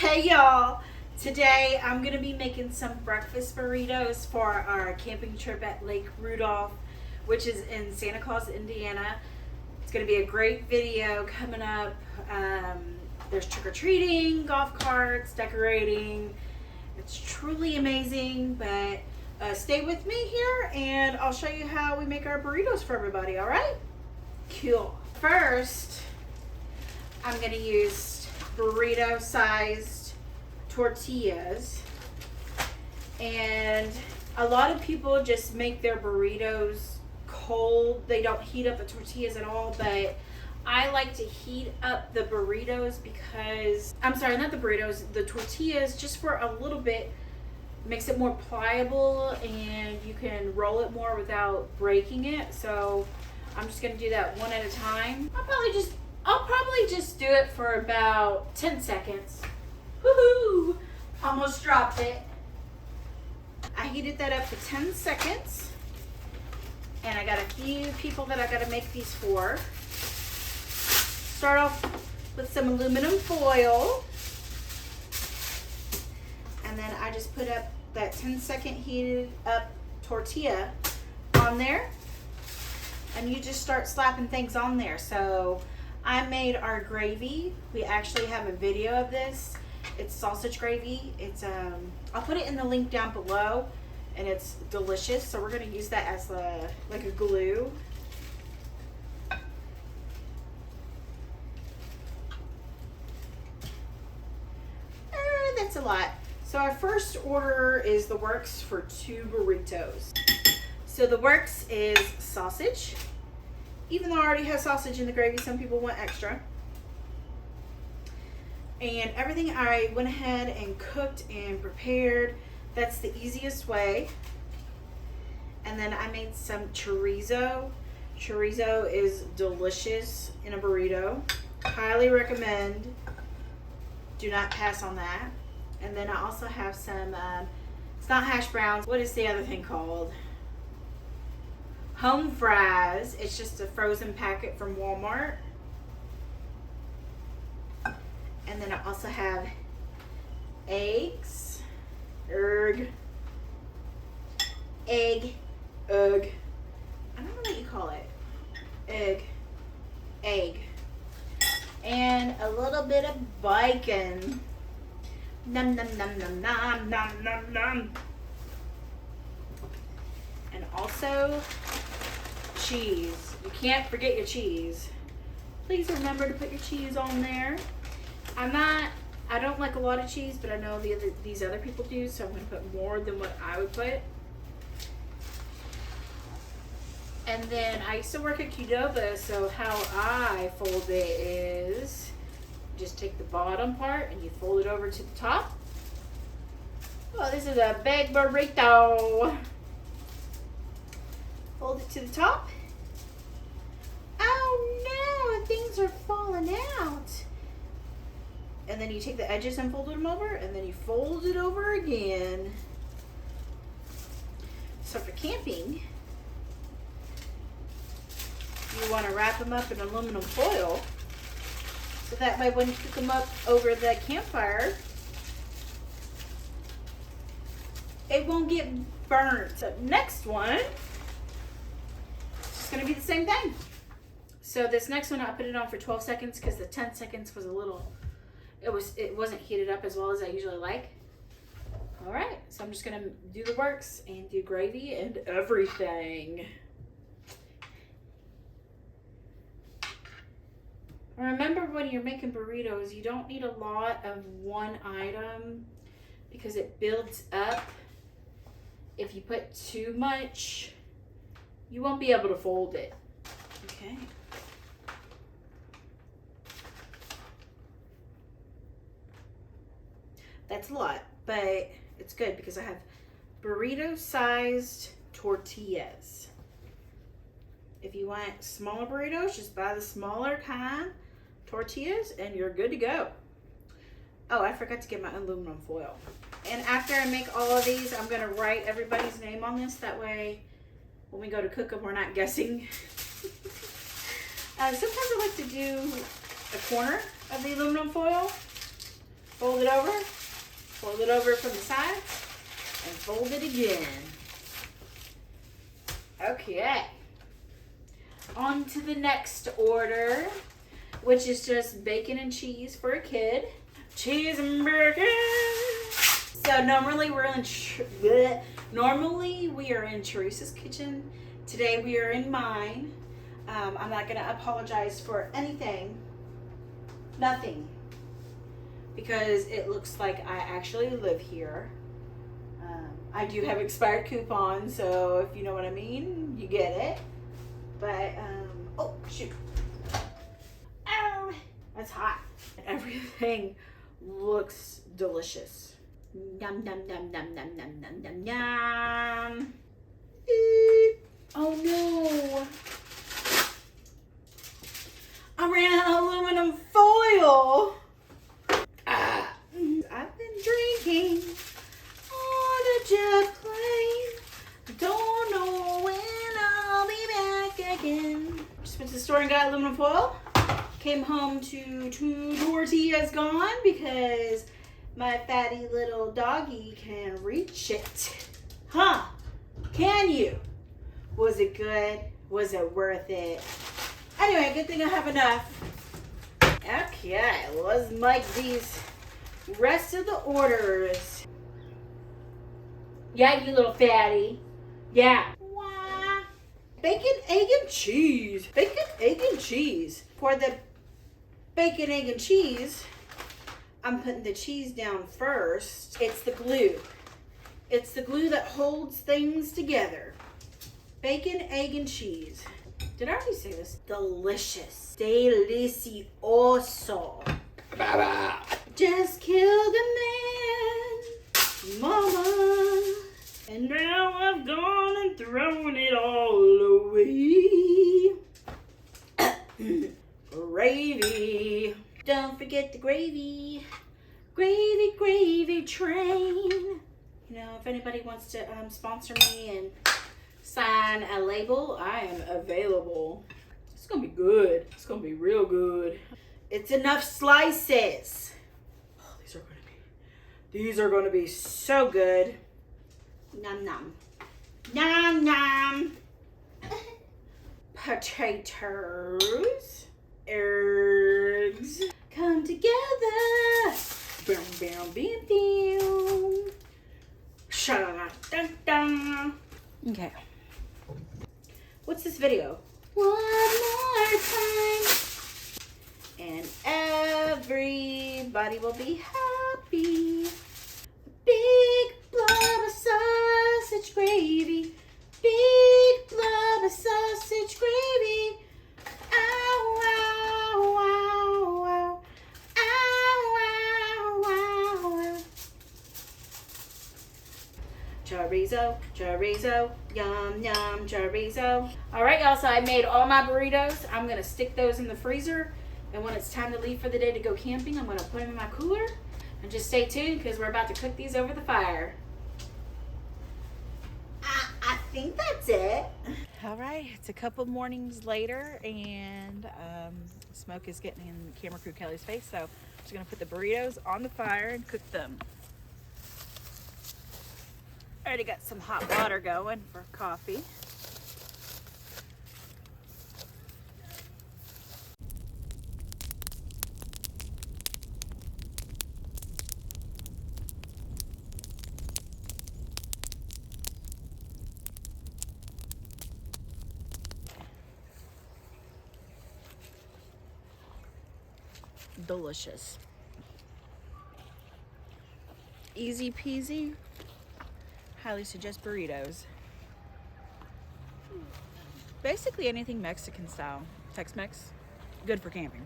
Hey y'all, today I'm going to be making some breakfast burritos for our camping trip at Lake Rudolph, which is in Santa Claus, Indiana. It's going to be a great video coming up. There's trick-or-treating, golf carts, decorating. It's truly amazing, but stay with me here and I'll show you how we make our burritos for everybody, all right? Cool. First, I'm going to use burrito-sized tortillas, and a lot of people just make their burritos cold. They don't heat up the tortillas at all, but I like to heat up the burritos because, I'm sorry, not the burritos, the tortillas, just for a little bit. Makes it more pliable and you can roll it more without breaking it. So I'm just going to do that one at a time. I'll probably just do it for about 10 seconds. Woohoo! Almost dropped it. I heated that up for 10 seconds. And I got a few people that I got to make these for. Start off with some aluminum foil. And then I just put up that 10-second heated up tortilla on there. And you just start slapping things on there. So I made our gravy. We actually have a video of this. It's sausage gravy. It's I'll put it in the link down below, and it's delicious. So we're gonna use that as like a glue. That's a lot. So our first order is the works for 2 burritos. So the works is sausage. Even though I already have sausage in the gravy, some people want extra. And everything I went ahead and cooked and prepared. That's the easiest way. And then I made some chorizo. Chorizo is delicious in a burrito. Highly recommend. Do not pass on that. And then I also have some, it's not hash browns. What is the other thing called? Home fries. It's just a frozen packet from Walmart. And then I also have eggs. Egg. I don't know what you call it. Egg. And a little bit of bacon. Nom nom nom nom nom nom nom nom. And also cheese. You can't forget your cheese. Please remember to put your cheese on there. I don't like a lot of cheese, but I know these other people do, so I'm going to put more than what I would put. And then I used to work at Qdoba, so how I fold it is just take the bottom part and you fold it over to the top. Oh, this is a big burrito. Fold it to the top. Oh no, things are falling out. And then you take the edges and fold them over, and then you fold it over again. So for camping, you want to wrap them up in aluminum foil, so that way when you cook them up over the campfire, it won't get burnt. So next one, it's going to be the same thing. So this next one, I put it on for 12 seconds because the 10 seconds was a little, it wasn't heated up as well as I usually like. All right, so I'm just going to do the works and do gravy and everything. Remember, when you're making burritos, you don't need a lot of one item because it builds up. If you put too much, you won't be able to fold it. Okay. That's a lot, but it's good because I have burrito-sized tortillas. If you want smaller burritos, just buy the smaller kind tortillas and you're good to go. Oh, I forgot to get my aluminum foil. And after I make all of these, I'm going to write everybody's name on this. That way, when we go to cook them, we're not guessing. Sometimes I like to do a corner of the aluminum foil Fold it over from the sides, and fold it again. Okay. On to the next order, which is just bacon and cheese for a kid. Cheese and bacon. So normally we are in Teresa's kitchen. Today we are in mine. I'm not gonna apologize for anything, nothing, because it looks like I actually live here. I do have expired coupons, so if you know what I mean, you get it. But, oh, shoot. Ow, that's hot. Everything looks delicious. Yum, yum, yum, yum, yum, yum, yum, yum, yum. Oh no. I ran out of aluminum foil. I've been drinking on a jet plane. Don't know when I'll be back again. Just went to the store and got aluminum foil. Came home to 2 tortillas gone because my fatty little doggy can reach it. Huh? Can you? Was it good? Was it worth it? Anyway, good thing I have enough. Okay, let's make these rest of the orders. Yeah, you little fatty. Yeah. Wah. Bacon, egg, and cheese. Bacon, egg, and cheese. For the bacon, egg, and cheese, I'm putting the cheese down first. It's the glue. It's the glue that holds things together. Bacon, egg, and cheese. Did I already say this? Delicious. Delicioso. Baba. Just killed a man, mama. And now I've gone and thrown it all away. Gravy. Don't forget the gravy. Gravy, gravy train. You know, if anybody wants to sponsor me and sign a label, I am available. It's gonna be good. It's gonna be real good. It's enough slices. Oh, these are gonna be so good. Nom nom. Nom nom. Potatoes. Eggs. Come together. Bam bam bam bam. Sha-da-da-da-da. Okay. What's this video? One more time. And everybody will be happy. Big blob of sausage gravy. Big blob of sausage gravy. Ow, ow, ow, ow. Ow, ow, ow, ow. Chorizo, chorizo, yum, yum, chorizo. All right, y'all, so I made all my burritos. I'm gonna stick those in the freezer, and when it's time to leave for the day to go camping, I'm gonna put them in my cooler. And just stay tuned, because we're about to cook these over the fire. I think that's it. All right, it's a couple mornings later, and smoke is getting in camera crew Kelly's face, so I'm just gonna put the burritos on the fire and cook them. I already got some hot water going for coffee. Delicious. Easy peasy. Highly suggest burritos. Basically anything Mexican style. Tex-Mex. Good for camping.